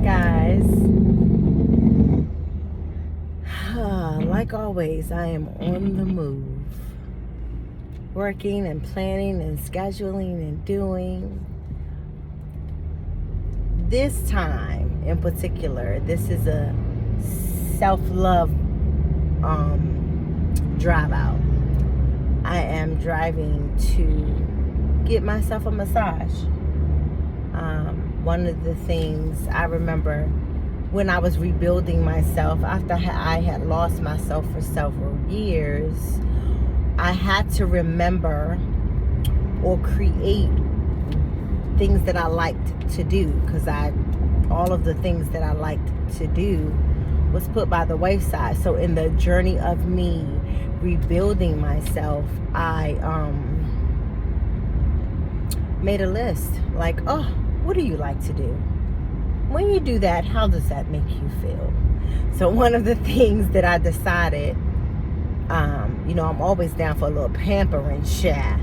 guys. Like always, I am on the move. Working and planning and scheduling and doing. This time in particular, this is a self-love drive out. I am driving to get myself a massage. One of the things I remember when I was rebuilding myself after I had lost myself for several years, I had to remember or create things that I liked to do, because all of the things that I liked to do was put by the wayside. So in the journey of me rebuilding myself, I made a list like, oh, what do you like to do? When you do that, how does that make you feel? So one of the things that I decided, I'm always down for a little pampering chat.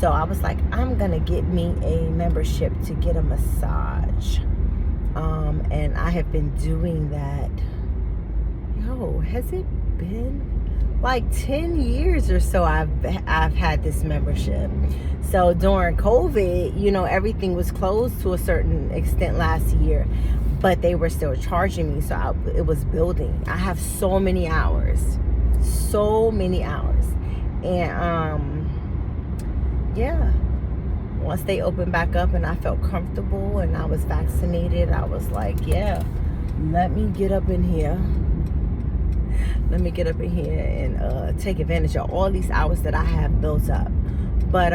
So I was like, I'm going to get me a membership to get a massage. And I have been doing that. Has it been like 10 years or so I've had this membership. So during COVID, everything was closed to a certain extent last year, but they were still charging me. So it was building. I have so many hours. And once they opened back up and I felt comfortable and I was vaccinated, I was like, let me get up in here. And take advantage of all these hours that I have built up. But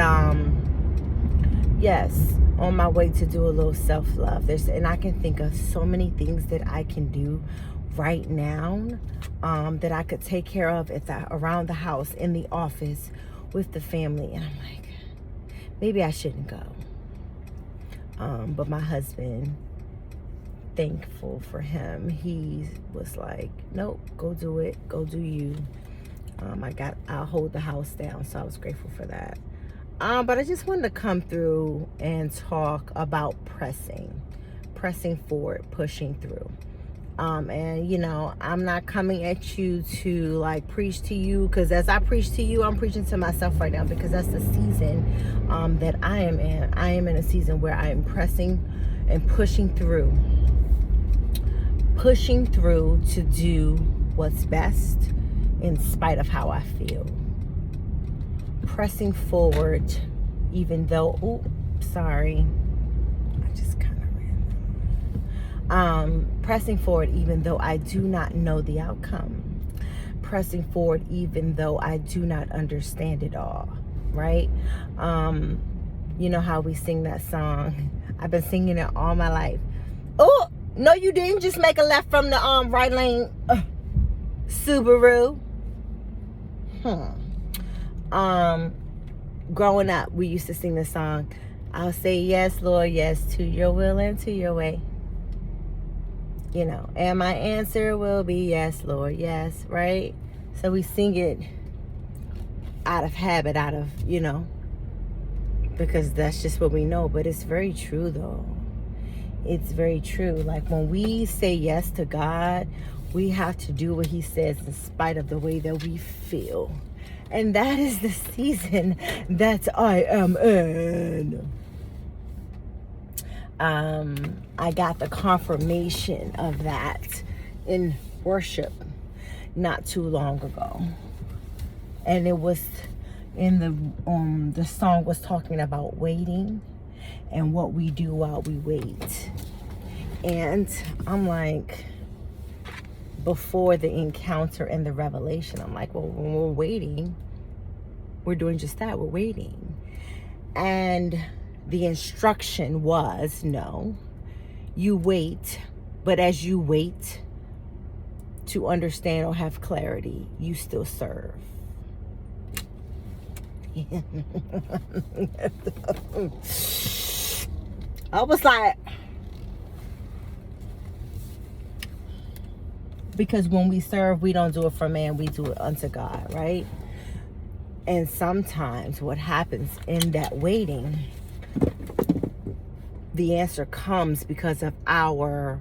yes, on my way to do a little self-love. And I can think of so many things that I can do right now that I could take care of around the house, in the office, with the family. And I'm like, maybe I shouldn't go. But my husband, thankful for him, he was like, nope, go do it, go do you. I'll hold the house down, so I was grateful for that. But I just wanted to come through and talk about pressing forward, pushing through. And I'm not coming at you to like preach to you, because as I preach to you, I'm preaching to myself right now, because that's the season that I am in. I am in a season where I am pressing and pushing through to do what's best in spite of how I feel. Pressing forward even though, pressing forward even though I do not know the outcome. Pressing forward even though I do not understand it all, right? You know how we sing that song? I've been singing it all my life. Oh, no, you didn't just make a left from the right lane, Subaru. Growing up, we used to sing this song. I'll say yes, Lord, yes, to your will and to your way. And my answer will be yes, Lord, yes, right? So we sing it out of habit, because that's just what we know. But it's very true, though. It's very true. Like when we say yes to God, we have to do what he says in spite of the way that we feel. And that is the season that I am in. I got the confirmation of that in worship not too long ago. And it was in the song was talking about waiting and what we do while we wait. And I'm like, before the encounter and the revelation, I'm like, well, when we're waiting, we're doing just that. We're waiting. And the instruction was, no, you wait, but as you wait to understand or have clarity, you still serve. I was like, because when we serve, we don't do it for man, we do it unto God, right? And sometimes what happens in that waiting, the answer comes because of our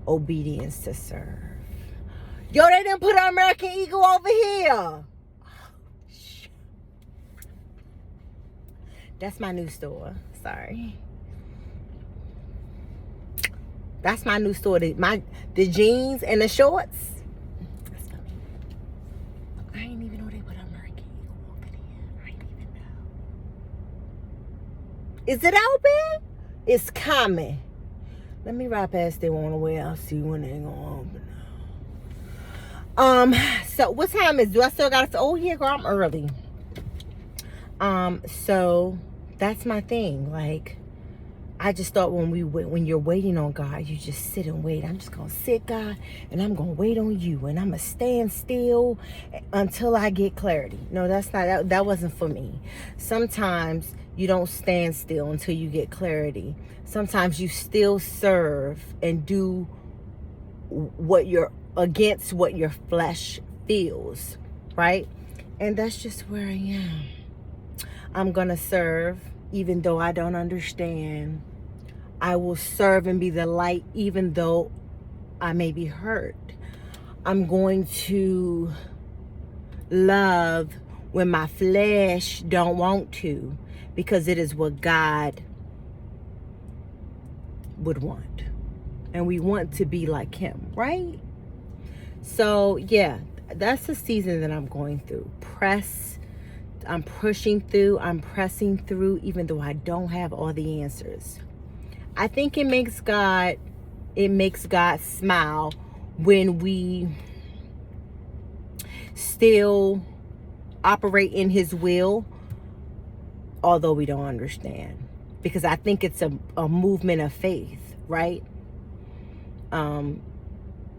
obedience to serve. Yo, they didn't put an American Eagle over here. That's my new store. Sorry. That's my new store. The jeans and the shorts. That's for me. I ain't even know they put an American Eagle over there. I ain't even know. Is it open? It's coming. Let me ride past there on the way. I'll see when they gonna open. So what time is? Do I still gotta? Oh yeah, girl, I'm early. So that's my thing. Like, I just thought when you're waiting on God, you just sit and wait. I'm just gonna sit, God, and I'm gonna wait on you, and I'm gonna stand still until I get clarity. No, that's not. That wasn't for me. Sometimes you don't stand still until you get clarity. Sometimes you still serve and do what your flesh feels, right? And that's just where I am. I'm gonna serve even though I don't understand. I will serve and be the light even though I may be hurt. I'm going to love when my flesh don't want to, because it is what God would want. And we want to be like him, right? So yeah, that's the season that I'm going through. I'm pushing through, I'm pressing through, even though I don't have all the answers. I think it makes God smile when we still operate in his will, although we don't understand. Because I think it's a movement of faith, right?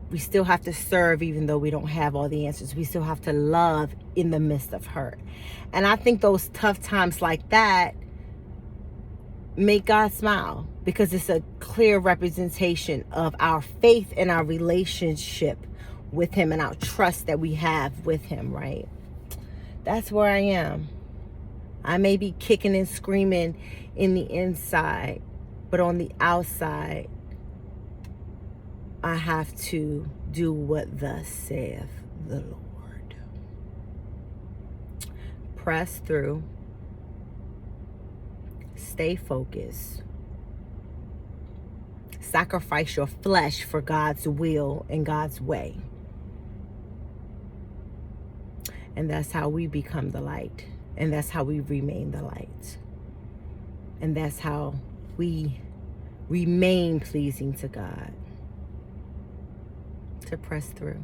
We still have to serve even though we don't have all the answers. We still have to love in the midst of hurt. And I think those tough times like that make God smile, because it's a clear representation of our faith and our relationship with him and our trust that we have with him, right? That's where I am. I may be kicking and screaming in the inside, but on the outside, I have to do what thus saith the Lord. Press through. Stay focused. Sacrifice your flesh for God's will and God's way. And that's how we become the light. And that's how we remain the light. And that's how we remain pleasing to God. To press through.